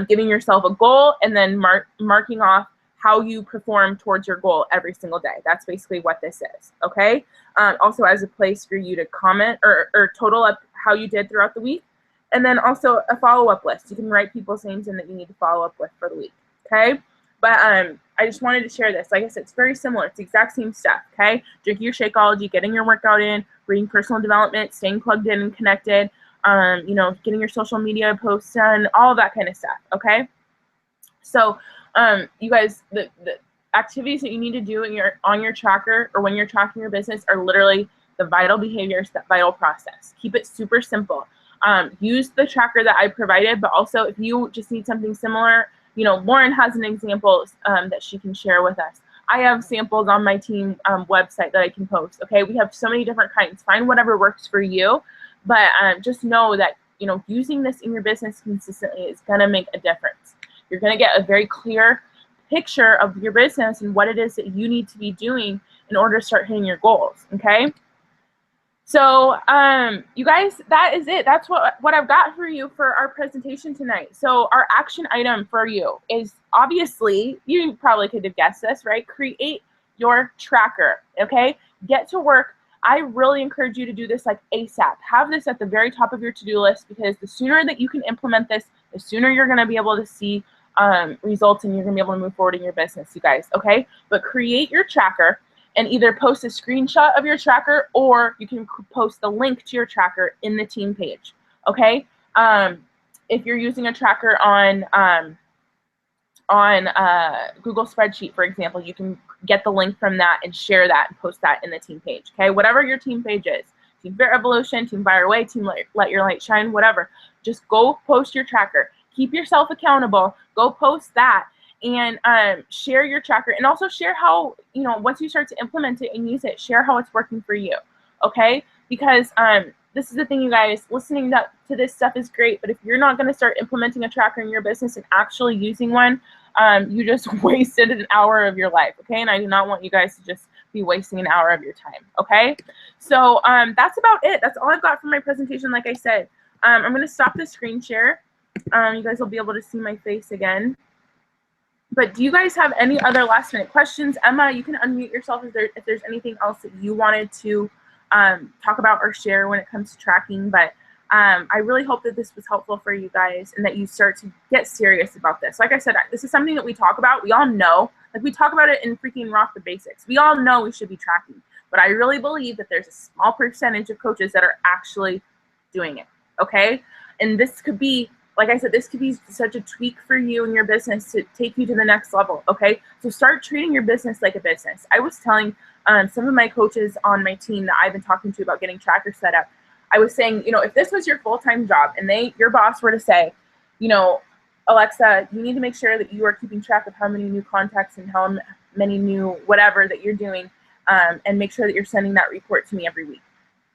giving yourself a goal and then marking off how you perform towards your goal every single day. That's basically what this is. Okay. Also as a place for you to comment or total up how you did throughout the week, and then also a follow-up list. You can write people's names in that you need to follow up with for the week. Okay. But I just wanted to share this. Like I said, it's very similar. It's the exact same stuff. Okay. Drinking your Shakeology, getting your workout in, reading personal development, staying plugged in and connected. You know, getting your social media posts done, all that kind of stuff. Okay. So you guys, the activities that you need to do on your tracker or when you're tracking your business are literally the vital behaviors, that vital process. Keep it super simple. Use the tracker that I provided, but also if you just need something similar, you know, Lauren has an example that she can share with us. I have samples on my team website that I can post. Okay, we have so many different kinds. Find whatever works for you, but just know that, you know, using this in your business consistently is going to make a difference. You're going to get a very clear picture of your business and what it is that you need to be doing in order to start hitting your goals. Okay. So, you guys, that is it. That's what I've got for you for our presentation tonight. So our action item for you is, obviously, you probably could have guessed this, right? Create your tracker. Okay. Get to work. I really encourage you to do this like ASAP. Have this at the very top of your to-do list, because the sooner that you can implement this, the sooner you're going to be able to see results and you're going to be able to move forward in your business, you guys. Okay. But create your tracker and either post a screenshot of your tracker, or you can post the link to your tracker in the team page. Okay. If you're using a tracker on Google Spreadsheet, for example, you can get the link from that and share that and post that in the team page. Okay, whatever your team page is, Team Fit Revolution, Team Buy Your Way, Team Let Your Light Shine, whatever. Just go post your tracker. Keep yourself accountable. Go post that and share your tracker, and also share how, you know, once you start to implement it and use it, share how it's working for you. Okay, because this is the thing, you guys, listening to this stuff is great, but if you're not going to start implementing a tracker in your business and actually using one, you just wasted an hour of your life. Okay, and I do not want you guys to just be wasting an hour of your time. Okay, so that's about it. That's all I've got for my presentation. Like I said, I'm going to stop the screen share. You guys will be able to see my face again. But do you guys have any other last minute questions? Emma, you can unmute yourself if there's anything else that you wanted to talk about or share when it comes to tracking. But I really hope that this was helpful for you guys and that you start to get serious about this. Like I said, this is something that we talk about. We all know, like we talk about it in freaking Rock the Basics. We all know we should be tracking. But I really believe that there's a small percentage of coaches that are actually doing it. Okay? And this could be, like I said, this could be such a tweak for you and your business to take you to the next level. Okay? So start treating your business like a business. I was telling some of my coaches on my team that I've been talking to about getting trackers set up, I was saying, you know, if this was your full-time job and your boss were to say, you know, Alexa, you need to make sure that you are keeping track of how many new contacts and how many new whatever that you're doing, and make sure that you're sending that report to me every week.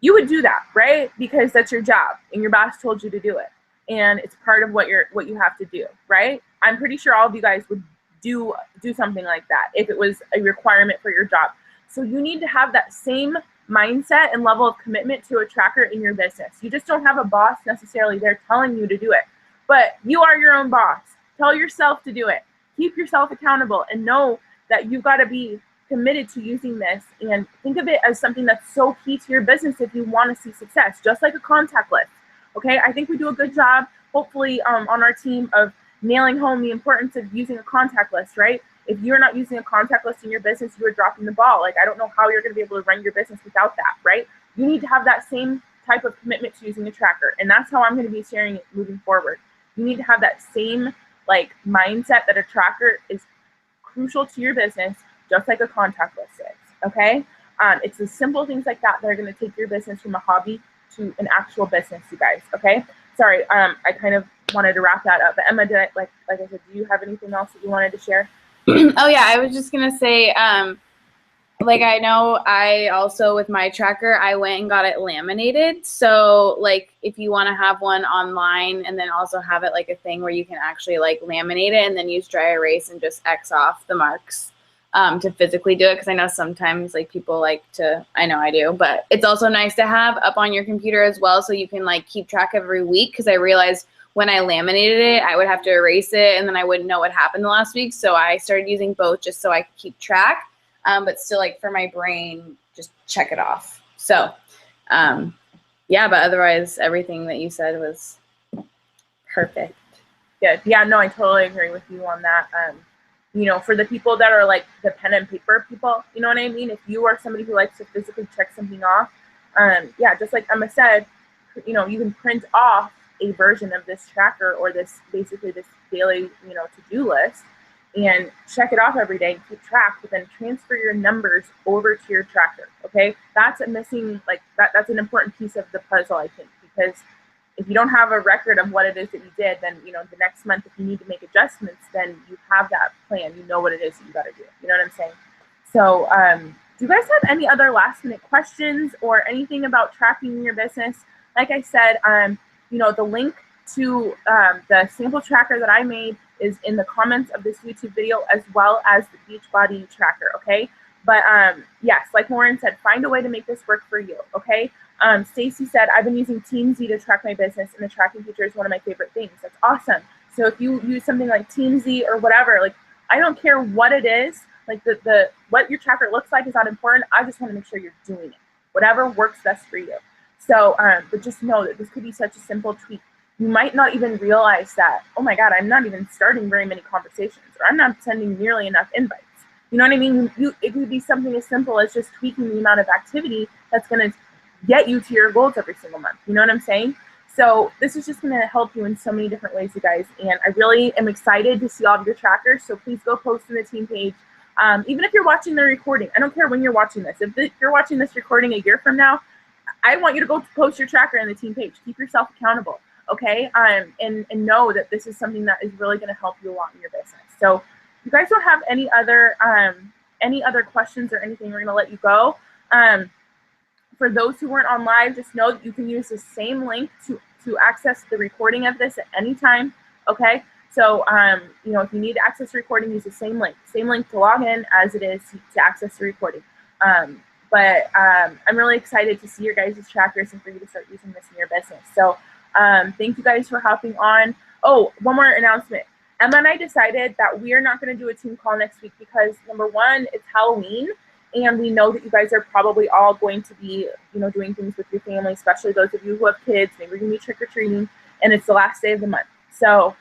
You would do that, right? Because that's your job and your boss told you to do it. And it's part of what you have to do, right? I'm pretty sure all of you guys would do something like that if it was a requirement for your job. So you need to have that same mindset and level of commitment to a tracker in your business. You just don't have a boss necessarily there telling you to do it, but you are your own boss. Tell yourself to do it. Keep yourself accountable and know that you've got to be committed to using this, and think of it as something that's so key to your business if you want to see success, just like a contact list. Okay, I think we do a good job, hopefully, on our team of nailing home the importance of using a contact list, right? If you're not using a contact list in your business, you are dropping the ball. Like, I don't know how you're going to be able to run your business without that, right? You need to have that same type of commitment to using a tracker. And that's how I'm going to be sharing it moving forward. You need to have that same like mindset that a tracker is crucial to your business, just like a contact list is, okay? It's the simple things like that that are going to take your business from a hobby to an actual business, you guys, okay? Sorry, I kind of wanted to wrap that up. But Emma, did I, like I said, do you have anything else that you wanted to share? Oh yeah, I was just gonna say, like I know I also with my tracker, I went and got it laminated. So like if you want to have one online and then also have it like a thing where you can actually like laminate it and then use dry erase and just X off the marks to physically do it. Because I know sometimes like people like to, I know I do, but it's also nice to have up on your computer as well so you can like keep track every week. Because I realized when I laminated it, I would have to erase it and then I wouldn't know what happened the last week. So I started using both just so I could keep track. But still, like, for my brain, just check it off. So, yeah, but otherwise, everything that you said was perfect. Good. Yeah, no, I totally agree with you on that. You know, for the people that are, like, the pen and paper people, you know what I mean? If you are somebody who likes to physically check something off, yeah, just like Emma said, you know, you can print off a version of this tracker or this, basically this daily, you know, to-do list, and check it off every day and keep track, but then transfer your numbers over to your tracker, okay? That's a missing, like, that's an important piece of the puzzle, I think, because if you don't have a record of what it is that you did, then, you know, the next month, if you need to make adjustments, then you have that plan. You know what it is that you got to do. You know what I'm saying? So do you guys have any other last minute questions or anything about tracking your business? Like I said, you know, the link to the sample tracker that I made is in the comments of this YouTube video, as well as the Beachbody tracker, okay? But yes, like Lauren said, find a way to make this work for you, okay? Stacy said, I've been using TeamZ to track my business, and the tracking feature is one of my favorite things. That's awesome. So if you use something like TeamZ or whatever, like, I don't care what it is, like the what your tracker looks like is not important. I just want to make sure you're doing it. Whatever works best for you. So, but just know that this could be such a simple tweak. You might not even realize that, oh my God, I'm not even starting very many conversations, or I'm not sending nearly enough invites. You know what I mean? It could be something as simple as just tweaking the amount of activity that's going to get you to your goals every single month. You know what I'm saying? So this is just going to help you in so many different ways, you guys. And I really am excited to see all of your trackers. So please go post in the team page. Even if you're watching the recording, I don't care when you're watching this. If you're watching this recording a year from now, I want you to go post your tracker in the team page. Keep yourself accountable, okay? And know that this is something that is really going to help you a lot in your business. So if you guys don't have any other questions or anything, we're going to let you go. For those who weren't on live, just know that you can use the same link to access the recording of this at any time, okay? So, you know, if you need to access the recording, use the same link to log in as it is to access the recording. But I'm really excited to see your guys' trackers and for you to start using this in your business. So thank you guys for hopping on. Oh, one more announcement. Emma and I decided that we are not going to do a team call next week because, number one, it's Halloween. And we know that you guys are probably all going to be, you know, doing things with your family, especially those of you who have kids. Maybe you're going to be trick-or-treating, and it's the last day of the month. So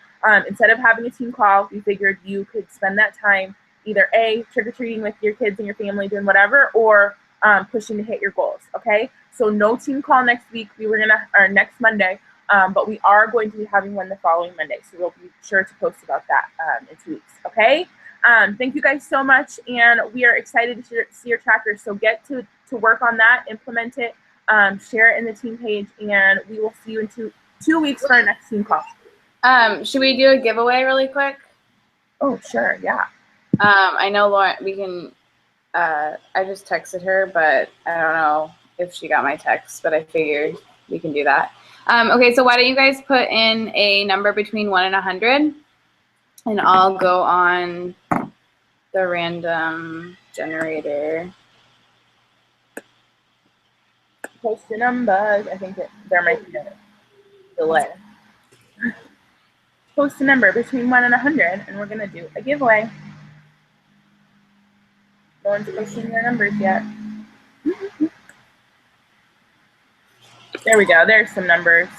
instead of having a team call, we figured you could spend that time either A, trick-or-treating with your kids and your family, doing whatever, or pushing to hit your goals, okay? So no team call next week. Or next Monday, but we are going to be having one the following Monday. So we'll be sure to post about that in 2 weeks, okay? Thank you guys so much, and we are excited to see your trackers. So get to work on that, implement it, share it in the team page, and we will see you in two weeks for our next team call. Should we do a giveaway really quick? Oh, sure, yeah. I know Lauren, we can, I just texted her, but I don't know if she got my text, but I figured we can do that. Okay, so why don't you guys put in a number between 1 and 100, and I'll go on the random generator. Post your numbers. I think there might be a delay. Post a number between 1 and 100, and we're going to do a giveaway. No one's posting their numbers yet. There we go. There's some numbers.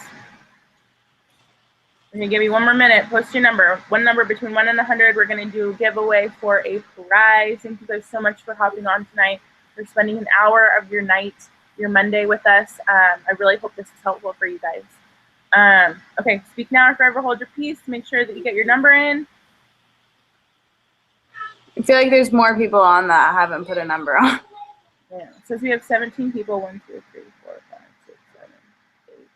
I'm going to give you one more minute. Post your number. One number between 1 and 100. We're going to do a giveaway for a prize. Thank you guys so much for hopping on tonight, for spending an hour of your night your Monday with us. I really hope this is helpful for you guys. Okay, speak now or forever hold your peace. Make sure that you get your number in. I feel like there's more people on that I haven't put a number on. Yeah, it says we have 17 people. 1, 2, 3, 4, 5, 6, 7, 8.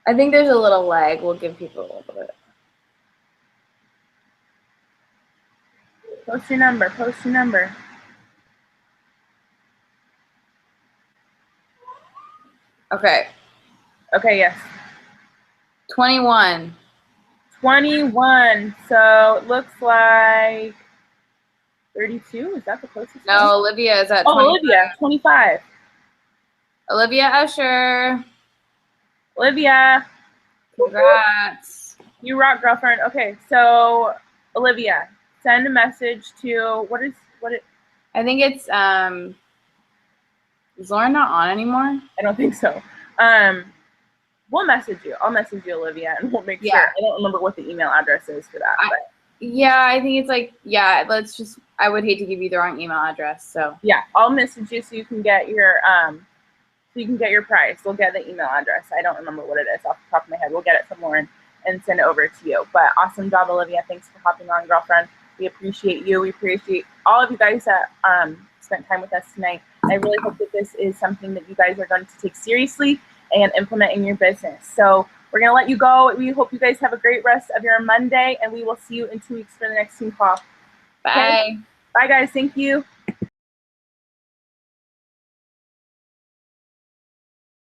I think there's a little lag. We'll give people a little bit. Post your number. Post your number. Okay. Okay, yes. 21. 21. So it looks like 32. Is that the closest No, one? Olivia is at 25. Oh, Olivia, 25. Olivia Usher. Olivia. Congrats. You rock, girlfriend. Okay, so Olivia, send a message to what it? I think it's is Lauren not on anymore? I don't think so. We'll message you. I'll message you, Olivia, and we'll make sure. I don't remember what the email address is for that. Yeah, I think it's like, yeah, let's just, I would hate to give you the wrong email address, so. Yeah, I'll message you so you can get your prize. We'll get the email address. I don't remember what it is off the top of my head. We'll get it from Lauren and send it over to you. But awesome job, Olivia. Thanks for hopping on, girlfriend. We appreciate you. We appreciate all of you guys that spent time with us tonight. I really hope that this is something that you guys are going to take seriously and implement in your business. So we're going to let you go. We hope you guys have a great rest of your Monday, and we will see you in 2 weeks for the next team call. Bye. Okay? Bye, guys. Thank you.